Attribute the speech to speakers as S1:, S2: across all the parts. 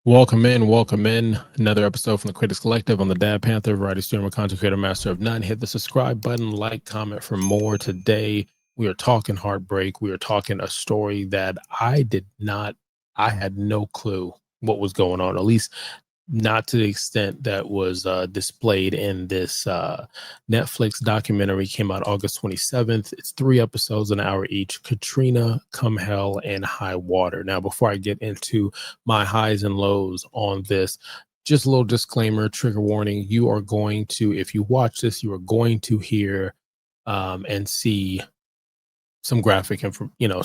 S1: Welcome in, welcome in. Another episode from the Critics Collective on the Dad Panther, variety streamer, content creator, master of none. Hit the subscribe button, like, comment for more. Today, we are talking heartbreak. We are talking a story that I had no clue what was going on, at least not to the extent that was displayed in this Netflix documentary. Came out August 27th. It's 3 episodes, an hour each. Katrina, Come Hell, and High Water. Now, before I get into my highs and lows on this, just a little disclaimer, trigger warning. You are going to, if you watch this, you are going to hear and see some graphic and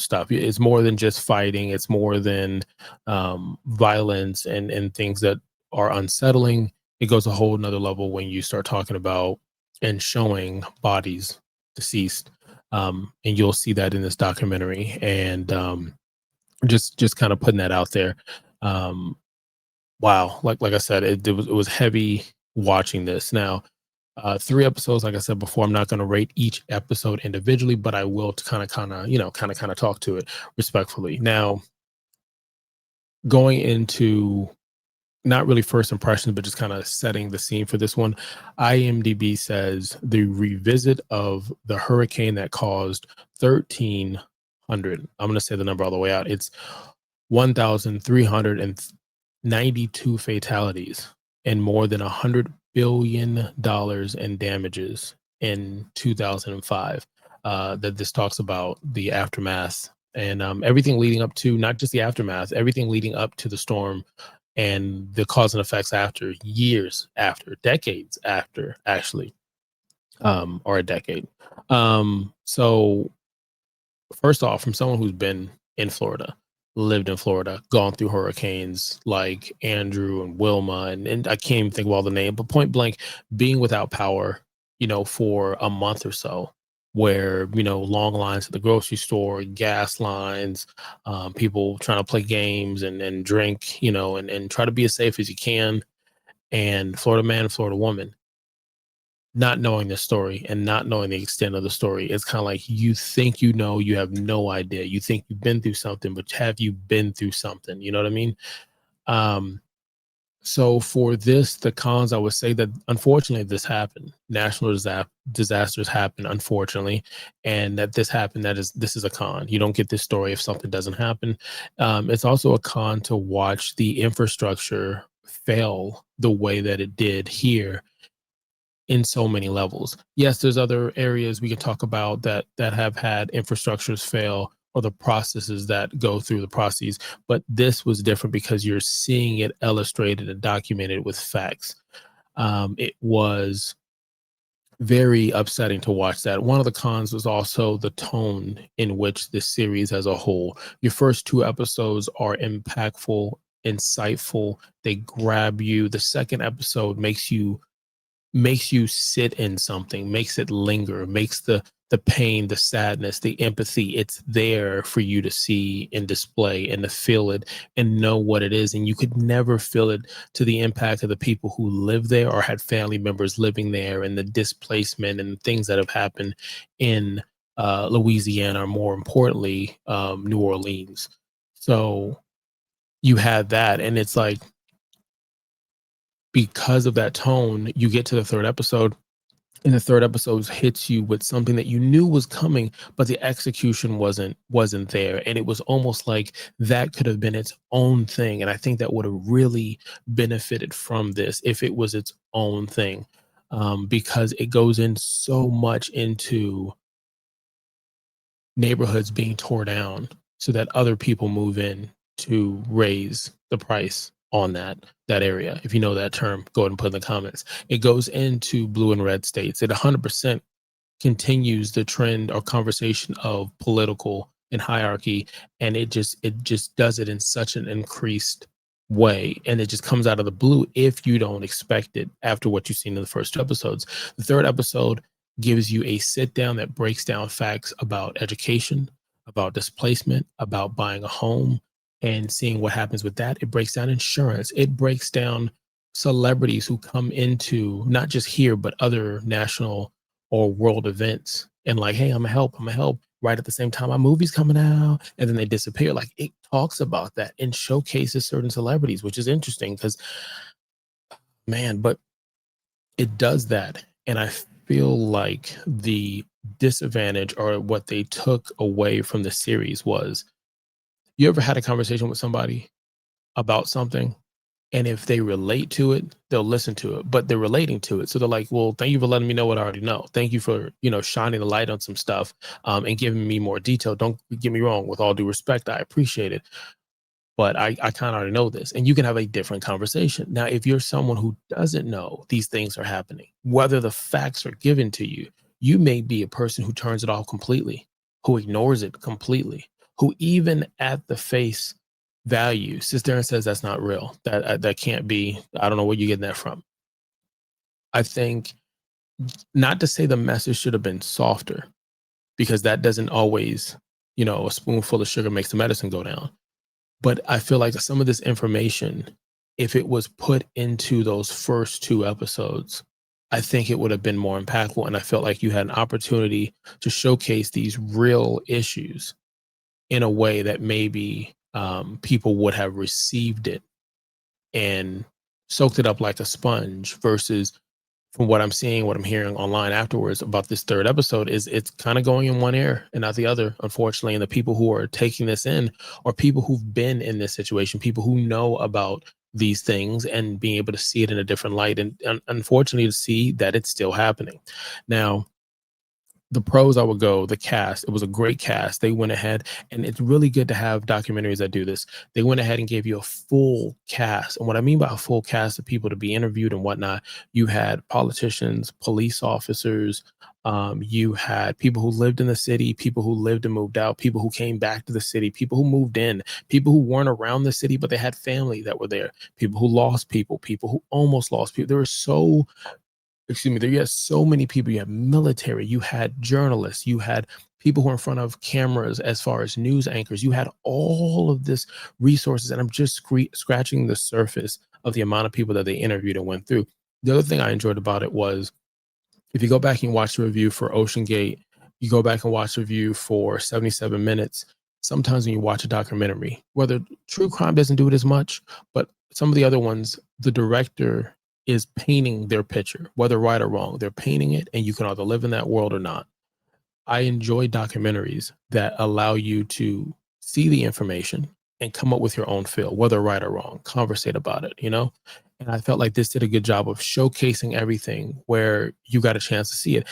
S1: stuff. It's more than just fighting. It's more than violence and things that are unsettling. It goes a whole nother level when you start talking about and showing bodies deceased, and you'll see that in this documentary. And just kind of putting that out there. um wow, like I said, it was heavy watching this. Now, 3 episodes, like I said before. I'm not going to rate each episode individually, but I will to kind of talk to it respectfully. Now, going into not really first impressions, but just kind of setting the scene for this one. IMDb says the revisit of the hurricane that caused 1,300. I'm going to say the number all the way out. It's 1,392 fatalities and more than $100 billion in damages in 2005. That this talks about the aftermath and everything leading up to, not just the aftermath, everything leading up to the storm and the cause and effects after, years after, decades after, actually, or a decade. So first off, from someone who's been in Florida, lived in Florida, gone through hurricanes like Andrew and Wilma, and I can't even think of all the name, but point blank, being without power, for a month or so, where, long lines at the grocery store, gas lines, people trying to play games and drink, and try to be as safe as you can. And Florida man, Florida woman, not knowing the story and not knowing the extent of the story, it's kind of like you think you have no idea. You think you've been through something, but have you been through something? You know what I mean? Um, so for this, the cons, I would say that unfortunately this happened. National disasters happen, unfortunately, and that this happened. This is a con. You don't get this story if something doesn't happen. It's also a con to watch the infrastructure fail the way that it did here in so many levels. Yes, there's other areas we can talk about that have had infrastructures fail or the processes that go through the processes, but this was different because you're seeing it illustrated and documented with facts. It was very upsetting to watch that. One of the cons was also the tone in which this series as a whole. Your first 2 episodes are impactful, insightful, they grab you. The second episode makes you sit in something, makes it linger, makes the pain, the sadness, the empathy, it's there for you to see and display and to feel it and know what it is. And you could never feel it to the impact of the people who live there or had family members living there, and the displacement and things that have happened in Louisiana, or more importantly, New Orleans. So you had that, and it's like, because of that tone, you get to the third episode, and the third episode hits you with something that you knew was coming, but the execution wasn't there. And it was almost like that could have been its own thing. And I think that would have really benefited from this if it was its own thing, because it goes in so much into neighborhoods being tore down so that other people move in to raise the price on that area. If you know that term, go ahead and put in the comments. It goes into blue and red states. It 100% continues the trend or conversation of political and hierarchy, and it just does it in such an increased way, and it just comes out of the blue if you don't expect it after what you've seen in the first 2 episodes. The third episode gives you a sit down that breaks down facts about education, about displacement, about buying a home, and seeing what happens with that. It breaks down insurance. It breaks down celebrities who come into not just here, but other national or world events, and like, hey, I'm a help. right at the same time my movie's coming out, and then they disappear. Like, it talks about that and showcases certain celebrities, which is interesting because, man, but it does that. And I feel like the disadvantage or what they took away from the series was, you ever had a conversation with somebody about something, and if they relate to it, they'll listen to it, but they're relating to it. So they're like, well, thank you for letting me know what I already know. Thank you for, shining the light on some stuff, and giving me more detail. Don't get me wrong, with all due respect, I appreciate it, but I kind of already know this. And you can have a different conversation. Now, if you're someone who doesn't know these things are happening, whether the facts are given to you, you may be a person who turns it off completely, who ignores it completely, who even at the face value sits there and says that's not real. That can't be. I don't know where you're getting that from. I think, not to say the message should have been softer, because that doesn't always, a spoonful of sugar makes the medicine go down. But I feel like some of this information, if it was put into those first two episodes, I think it would have been more impactful. And I felt like you had an opportunity to showcase these real issues in a way that maybe, people would have received it and soaked it up like a sponge, versus, from what I'm seeing, what I'm hearing online afterwards about this third episode, is it's kind of going in one ear and not the other, unfortunately. And the people who are taking this in are people who've been in this situation, people who know about these things and being able to see it in a different light. And unfortunately, to see that it's still happening. Now, the pros, I would go, the cast. It was a great cast. They went ahead, and it's really good to have documentaries that do this. They went ahead and gave you a full cast. And what I mean by a full cast of people to be interviewed and whatnot, you had politicians, police officers, you had people who lived in the city, people who lived and moved out, people who came back to the city, people who moved in, people who weren't around the city, but they had family that were there, people who lost people who almost lost people. There were so excuse me, there you had so many people. You had military, you had journalists, you had people who are in front of cameras as far as news anchors. You had all of this resources, and I'm just scratching the surface of the amount of people that they interviewed and went through. The other thing I enjoyed about it was, if you go back and watch the review for Ocean Gate, you go back and watch the review for 77 Minutes. Sometimes when you watch a documentary, whether true crime doesn't do it as much, but some of the other ones, the director is painting their picture, whether right or wrong. They're painting it, and you can either live in that world or not. I enjoy documentaries that allow you to see the information and come up with your own feel, whether right or wrong, conversate about it. And I felt like this did a good job of showcasing everything where you got a chance to see it.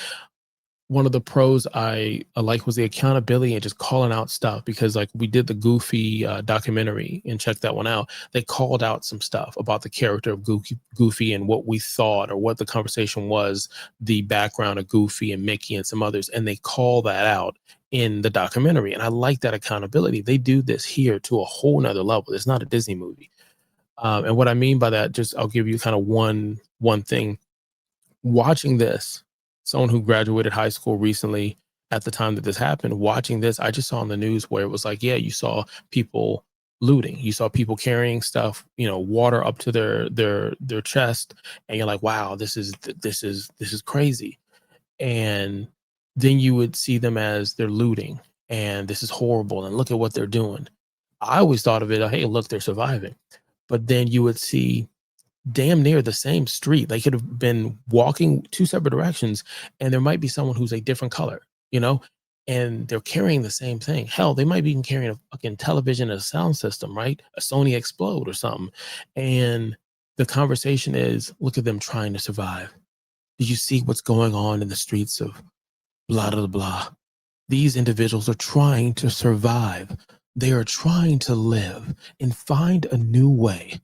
S1: One of the pros I like was the accountability and just calling out stuff, because like we did the Goofy documentary, and check that one out. They called out some stuff about the character of Goofy and what we thought, or what the conversation was, the background of Goofy and Mickey and some others, and they call that out in the documentary. And I like that accountability. They do this here to a whole nother level. It's not a Disney movie. And what I mean by that, just I'll give you kind of one thing. Watching this, someone who graduated high school recently at the time that this happened, watching this, I just saw on the news where it was like, yeah, you saw people looting, you saw people carrying stuff, water up to their chest, and you're like, wow, this is crazy. And then you would see them as they're looting, and this is horrible, and look at what they're doing. I always thought of it, hey, look, they're surviving. But then you would see damn near the same street. They could have been walking two separate directions, and there might be someone who's a different color, you know, and they're carrying the same thing. Hell, they might be even carrying a fucking television and a sound system, right? A Sony Explode or something. And the conversation is, look at them trying to survive. Do you see what's going on in the streets of blah, blah, blah? These individuals are trying to survive. They are trying to live and find a new way.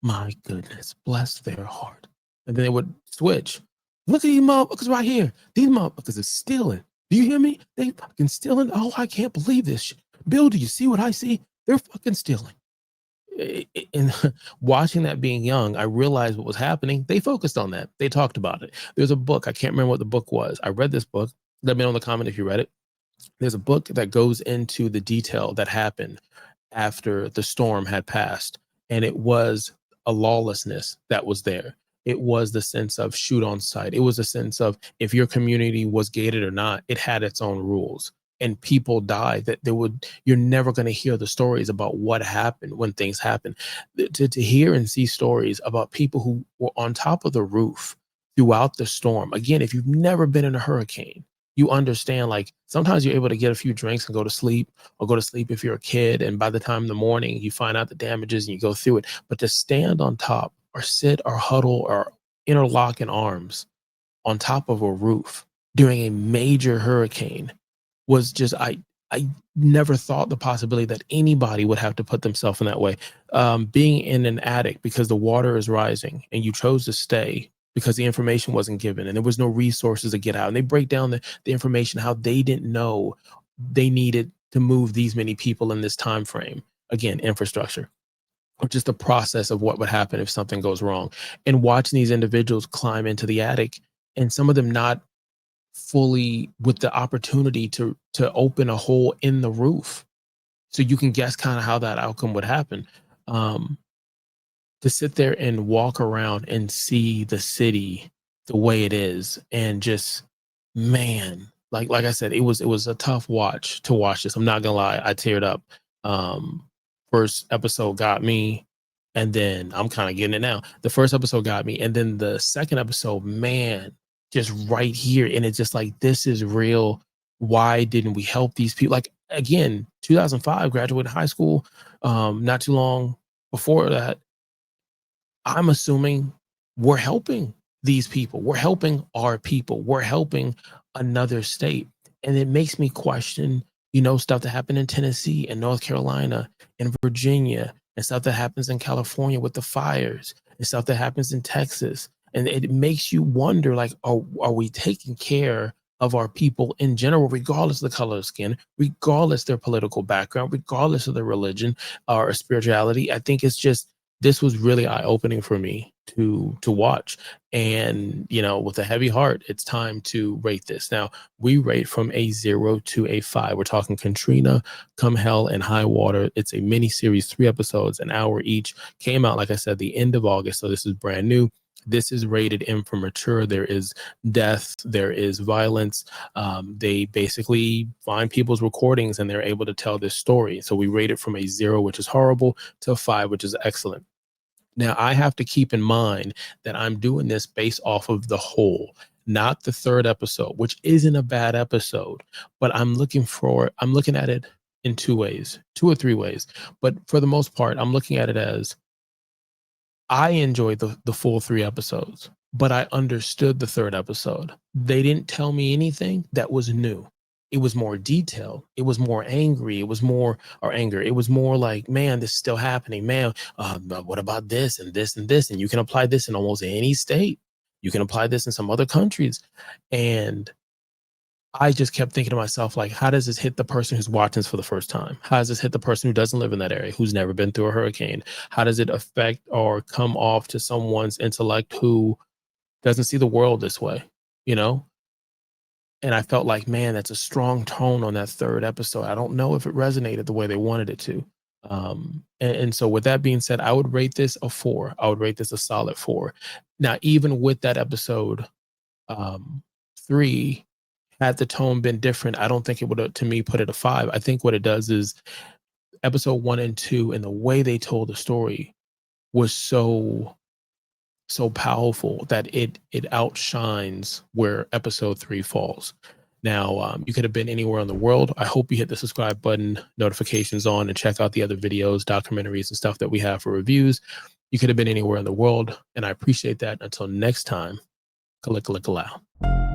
S1: My goodness, bless their heart. And then they would switch. Look at these motherfuckers right here. These motherfuckers are stealing. Do you hear me? They fucking stealing. Oh, I can't believe this shit. Bill, do you see what I see? They're fucking stealing. And watching that being young, I realized what was happening. They focused on that. They talked about it. There's a book. I can't remember what the book was. I read this book. Let me know in the comment if you read it. There's a book that goes into the detail that happened after the storm had passed. And it was a lawlessness that was there. It was the sense of shoot on sight. It was a sense of if your community was gated or not, it had its own rules. And people died that they would, you're never going to hear the stories about what happened when things happen. To hear and see stories about people who were on top of the roof throughout the storm. Again, if you've never been in a hurricane, you understand like sometimes you're able to get a few drinks and go to sleep, or go to sleep if you're a kid. And by the time in the morning, you find out the damages and you go through it. But to stand on top or sit or huddle or interlock in arms on top of a roof during a major hurricane was just I never thought the possibility that anybody would have to put themselves in that way. Being in an attic because the water is rising and you chose to stay because the information wasn't given and there was no resources to get out. And they break down the information, how they didn't know they needed to move these many people in this time frame. Again, infrastructure, or just the process of what would happen if something goes wrong. And watching these individuals climb into the attic, and some of them not fully with the opportunity to open a hole in the roof so you can guess kind of how that outcome would happen. um to sit there and walk around and see the city the way it is, and just, man, like I said, it was a tough watch to watch this. I'm not gonna lie, I teared up. um First episode got me, and then I'm kind of getting it now. The first episode got me, and then the second episode, man, just right here, and it's just like, this is real. Why didn't we help these people? Like, again, 2005, graduated high school. Not too long before that, I'm assuming we're helping these people. We're helping our people. We're helping another state. And it makes me question, stuff that happened in Tennessee and North Carolina and Virginia, and stuff that happens in California with the fires, and stuff that happens in Texas. And it makes you wonder, like, are we taking care of our people in general, regardless of the color of skin, regardless their political background, regardless of their religion or spirituality? I think it's just, this was really eye-opening for me to watch. And with a heavy heart, it's time to rate this. Now, we rate from a 0 to a 5. We're talking Katrina, Come Hell and High Water. It's a mini series, 3 episodes, an hour each. Came out, like I said, the end of August, so this is brand new. This is rated M for mature. There is death, there is violence. They basically find people's recordings and they're able to tell this story. So we rate it from a 0, which is horrible, to a 5, which is excellent. Now, I have to keep in mind that I'm doing this based off of the whole, not the third episode, which isn't a bad episode, but I'm looking at it in 2 ways, 2 or 3 ways. But for the most part, I'm looking at it as, I enjoyed the full 3 episodes, but I understood the third episode. They didn't tell me anything that was new. It was more detailed. It was more angry. It was more, or anger. It was more like, man, this is still happening. Man, but what about this and this and this? And you can apply this in almost any state. You can apply this in some other countries. And I just kept thinking to myself, like, how does this hit the person who's watching this for the first time? How does this hit the person who doesn't live in that area, who's never been through a hurricane? How does it affect or come off to someone's intellect who doesn't see the world this way? You know? And I felt like, man, that's a strong tone on that third episode. I don't know if it resonated the way they wanted it to. And so with that being said, I would rate this a 4. I would rate this a solid 4. Now, even with that episode, 3, had the tone been different, I don't think it would have, to me, put it a 5. I think what it does is episode 1 and 2 and the way they told the story was so powerful that it outshines where episode 3 falls. Now, you could have been anywhere in the world. I hope you hit the subscribe button, notifications on, and check out the other videos, documentaries, and stuff that we have for reviews. You could have been anywhere in the world, and I appreciate that. Until next time, kalika